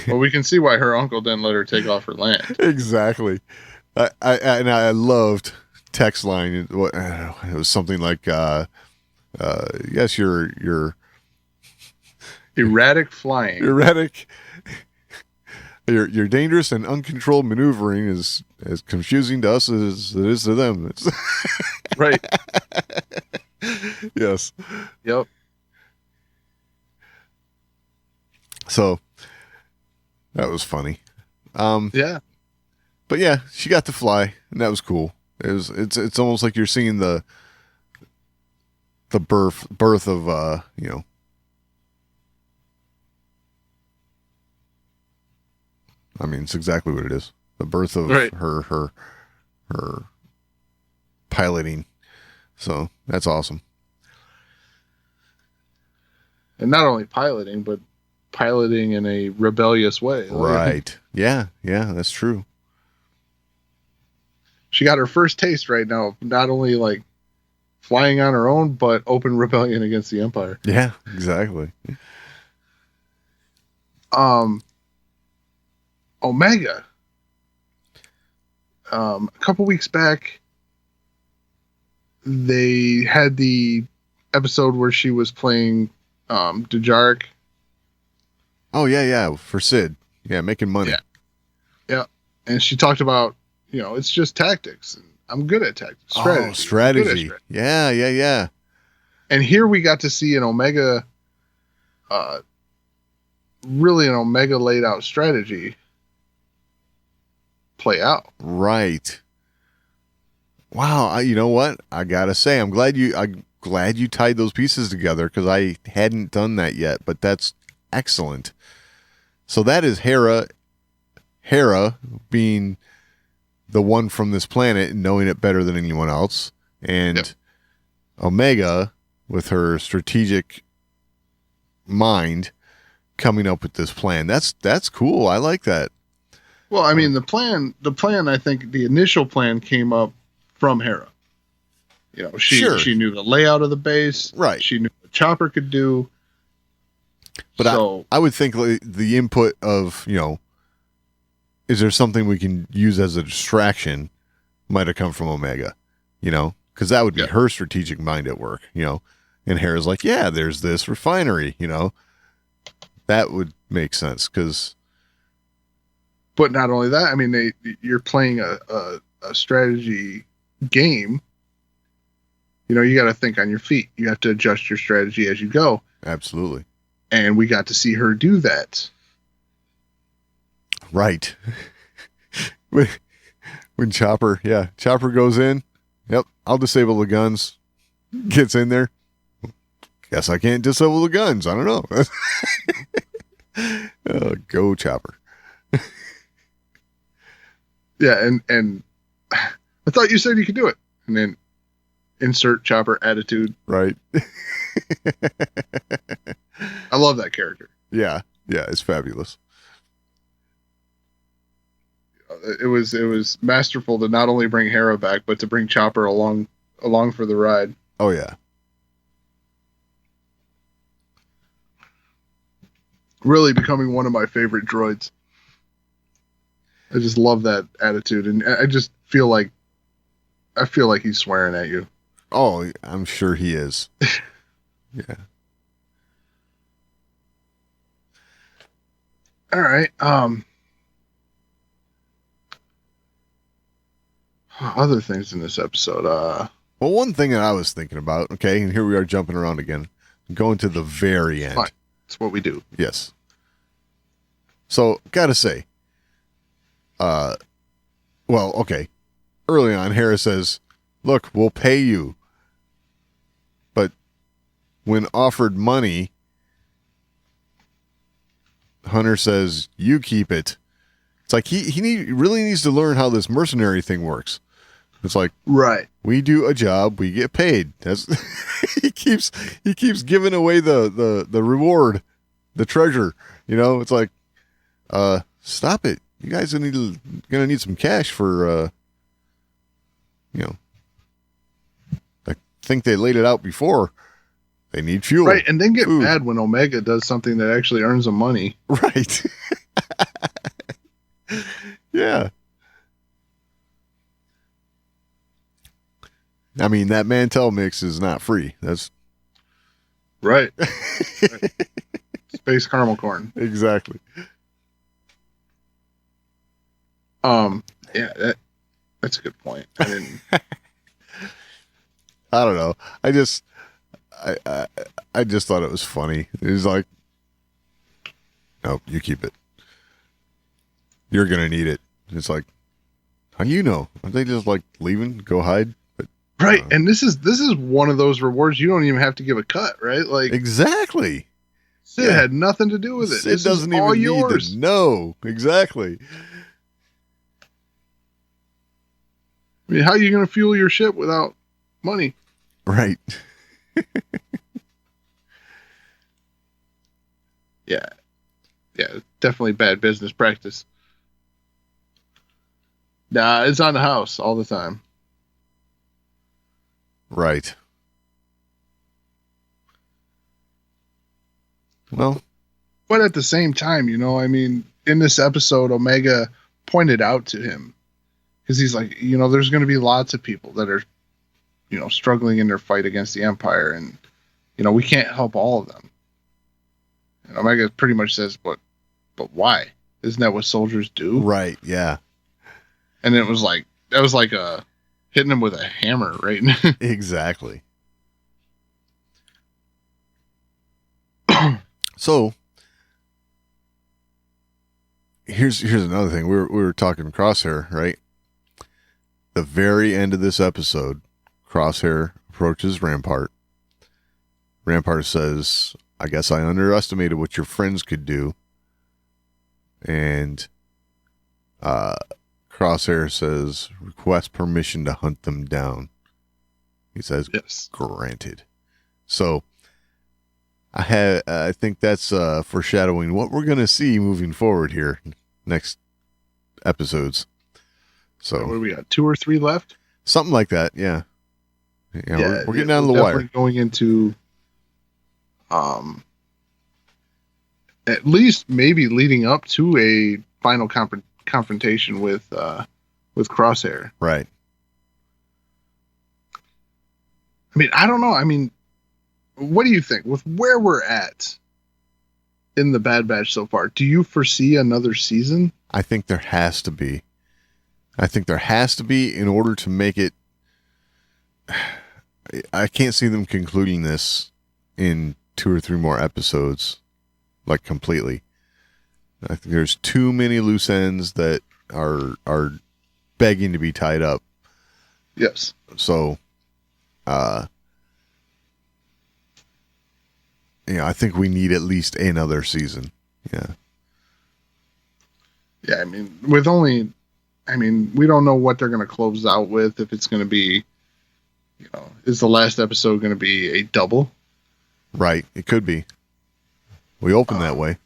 Well, we can see why her uncle didn't let her take off or land. Exactly. I loved text line. It was something like, yes, you're erratic flying. Erratic. Your dangerous and uncontrolled maneuvering is as confusing to us as it is to them. Right. Yes. Yep. So that was funny. Yeah. But yeah, she got to fly, and that was cool. It's almost like you're seeing the birth of I mean, it's exactly what it is. The birth of her piloting. So that's awesome. And not only piloting, but piloting in a rebellious way. Right. Yeah, that's true. She got her first taste right now of not only like flying on her own, but open rebellion against the Empire. Yeah, exactly. Omega. A couple weeks back, they had the episode where she was playing Dejarik. Oh, yeah, for Sid. Yeah, making money. Yeah. And she talked about, it's just tactics. I'm good at tactics. Strategy. Oh, strategy. Yeah. And here we got to see an Omega, really an Omega laid out strategy play out. Right. Wow. You know what? I gotta say, I'm glad you tied those pieces together, because I hadn't done that yet, but that's excellent. So that is Hera being the one from this planet and knowing it better than anyone else, and Omega with her strategic mind coming up with this plan. That's cool. I like that. Well, I mean, the plan, I think the initial plan came up from Hera. She knew the layout of the base. Right. She knew what Chopper could do. But I would think the input of, is there something we can use as a distraction might have come from Omega, because that would be her strategic mind at work, and Hera's like, yeah, there's this refinery, that would make sense. But not only that, I mean, you're playing a strategy game. You got to think on your feet. You have to adjust your strategy as you go. Absolutely. And we got to see her do that. Right. When Chopper goes in, yep, I'll disable the guns. Gets in there. Guess I can't disable the guns. I don't know. Go Chopper. Yeah, and I thought you said you could do it. And then insert Chopper attitude. Right. I love that character. Yeah, it's fabulous. It was masterful to not only bring Hera back, but to bring Chopper along for the ride. Oh yeah. Really becoming one of my favorite droids. I just love that attitude, and I just feel like he's swearing at you. Oh, I'm sure he is. Yeah. All right. Other things in this episode. Well, one thing that I was thinking about, okay, and here we are jumping around again, going to the very end. Fine. It's what we do. Yes. So, gotta say, well, okay. Early on, Hera says, look, we'll pay you. But when offered money, Hunter says, you keep it. It's like he really needs to learn how this mercenary thing works. It's like, right. We do a job, we get paid. That's he keeps giving away the reward, the treasure. You know, it's like, stop it. You guys are gonna need some cash for I think they laid it out before. They need fuel. Right, and then get food. mad when Omega does something that actually earns them money. Right. Yeah. I mean, that Mantel mix is not free. That's right. Space caramel corn. Exactly. Yeah, that's a good point. I didn't. I don't know. I just thought it was funny. It was like, no, you keep it. You're gonna need it. It's like, how do you know? Are they just like leaving, go hide? But right, and this is one of those rewards you don't even have to give a cut, right? Like exactly. Sid had nothing to do with it. Sid doesn't even all yours. Need to know. Exactly. I mean, how are you going to fuel your ship without money? Right. Yeah, definitely bad business practice. Nah, it's on the house all the time. Right. Well, but at the same time, I mean, in this episode, Omega pointed out to him, because he's like, there's going to be lots of people that are, struggling in their fight against the Empire, and, we can't help all of them. And Omega pretty much says, but why? Isn't that what soldiers do? Right, yeah. And it was like, that was like hitting him with a hammer, right? Exactly. So, here's another thing. We were talking Crosshair, right? The very end of this episode, Crosshair approaches Rampart. Rampart says, I guess I underestimated what your friends could do. And Crosshair says, request permission to hunt them down. He says, yes. Granted. So, I think that's foreshadowing what we're going to see moving forward here next episodes. So what do we got? 2 or 3 left? Something like that. Yeah. We're getting down to the wire. Going into, at least maybe leading up to a final confrontation with Crosshair. Right. I mean, I don't know. I mean, what do you think with where we're at in the Bad Batch so far? Do you foresee another season? I think there has to be. In order to make it. I can't see them concluding this in 2 or 3 more episodes, like completely. I think there's too many loose ends that are begging to be tied up. Yes. So, I think we need at least another season. Yeah. Yeah, I mean, we don't know what they're going to close out with. If it's going to be, is the last episode going to be a double? Right. It could be. We open that way.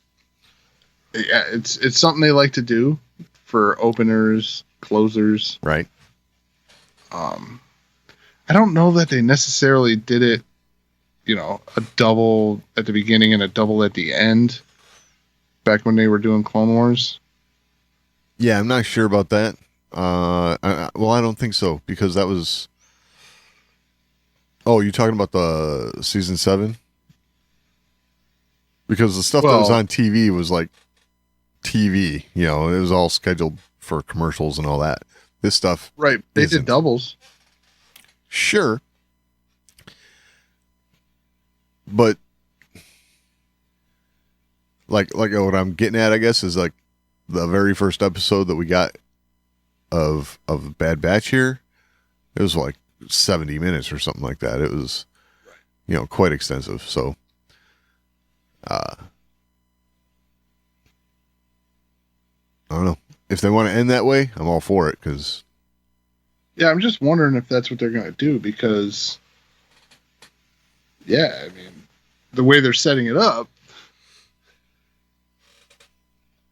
Yeah, it's something they like to do for openers, closers. Right. I don't know that they necessarily did it, a double at the beginning and a double at the end back when they were doing Clone Wars. Yeah, I'm not sure about that. I don't think so, because that was... Oh, you're talking about the season 7? Because the stuff that was on TV was like TV, it was all scheduled for commercials and all that. This stuff... Right, they did doubles. Sure. But like what I'm getting at, I guess, is like the very first episode that we got of Bad Batch here. It was like 70 minutes or something like that. It was, quite extensive. So, I don't know if they want to end that way. I'm all for it because. Yeah, I'm just wondering if that's what they're going to do because. Yeah, I mean, the way they're setting it up,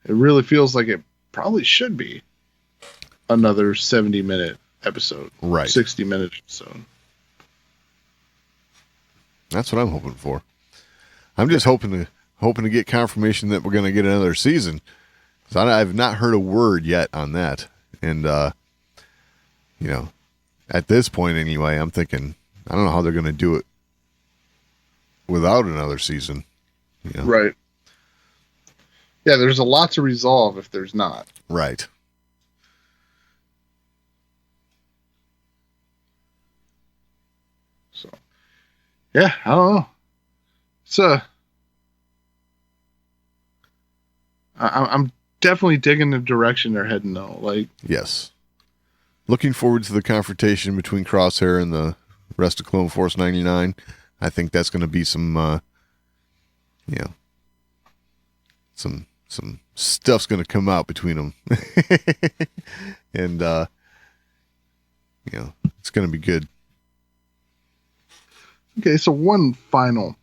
it really feels like it probably should be another 70-minute episode. Right. 60-minute episode. That's what I'm hoping for. I'm just hoping to get confirmation that we're going to get another season. So I've not heard a word yet on that. And, at this point anyway, I'm thinking, I don't know how they're going to do it without another season. Right. Yeah, there's a lot to resolve if there's not. Right. So, yeah, I don't know. So, I'm definitely digging the direction they're heading though. Like, yes. Looking forward to the confrontation between Crosshair and the rest of Clone Force 99. I think that's going to be some, some stuff's going to come out between them. And, it's going to be good. Okay, so one final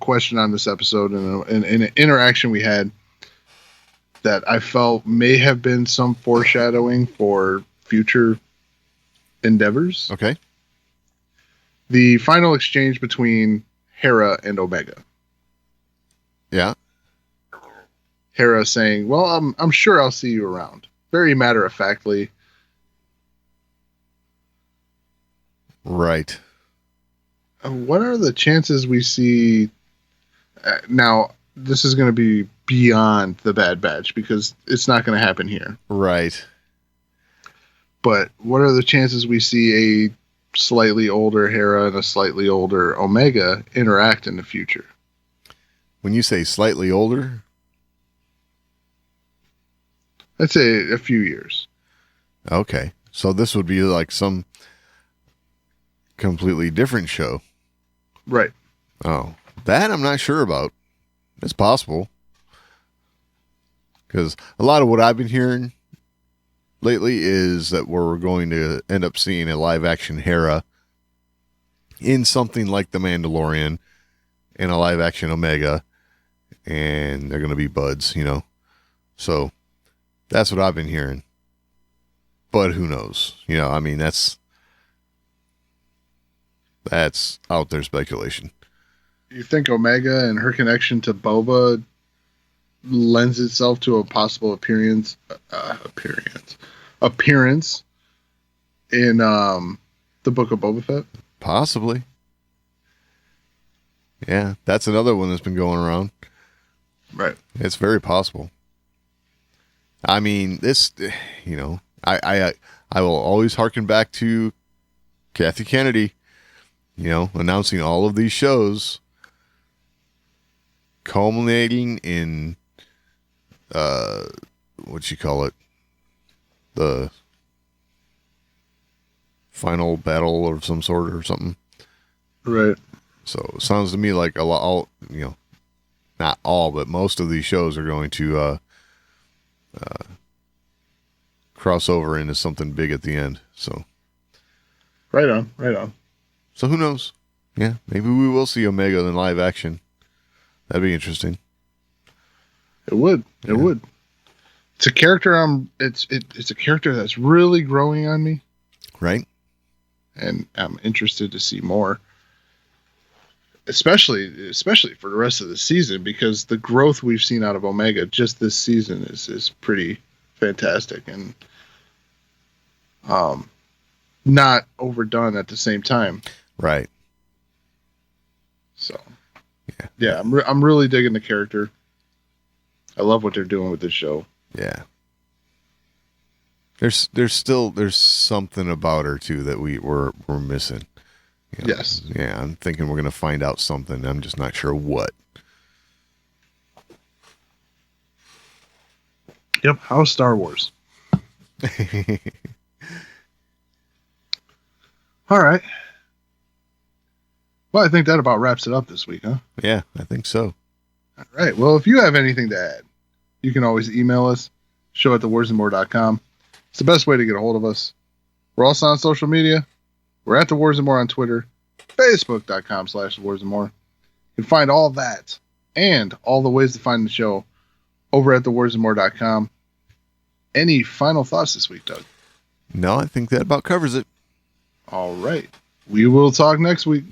question on this episode and an interaction we had that I felt may have been some foreshadowing for future endeavors. Okay. The final exchange between Hera and Omega. Yeah. Hera saying, "Well, I'm sure I'll see you around." Very matter-of-factly. Right. What are the chances we see... now, this is going to be beyond the Bad Batch because it's not going to happen here. Right. But what are the chances we see a slightly older Hera and a slightly older Omega interact in the future? When you say slightly older? I'd say a few years. Okay. So this would be like some completely different show. Right. Oh, that I'm not sure about. It's possible. Because a lot of what I've been hearing lately is that we're going to end up seeing a live action Hera in something like The Mandalorian and a live action Omega, and they're going to be buds, So that's what I've been hearing. But who knows? I mean, that's out there speculation. You think Omega and her connection to Boba lends itself to a possible appearance in the Book of Boba Fett? Possibly. Yeah, that's another one that's been going around. Right. It's very possible. I mean, this, I will always harken back to Kathy Kennedy, announcing all of these shows, culminating in, what you call it, the final battle of some sort or something. Right. So it sounds to me like a lot, not all, but most of these shows are going to cross over into something big at the end. So right on. So who knows? Yeah, maybe we will see Omega in live action. That'd be interesting. It would. It would. It's a character. It's a character that's really growing on me. Right. And I'm interested to see more. Especially for the rest of the season, because the growth we've seen out of Omega just this season is pretty fantastic and not overdone at the same time. Right. So yeah, I'm really digging the character. I love what they're doing with this show. Yeah. There's something about her too that we're missing. Yes. Yeah, I'm thinking we're going to find out something. I'm just not sure what. Yep. How's Star Wars? All right. Well, I think that about wraps it up this week, huh? Yeah, I think so. All right. Well, if you have anything to add, you can always email us, show@thewarsandmore.com. It's the best way to get a hold of us. We're also on social media. We're at The Wars and More on Twitter, facebook.com/thewarsandmore. You can find all that and all the ways to find the show over at thewarsandmore.com. Any final thoughts this week, Doug? No, I think that about covers it. All right. We will talk next week.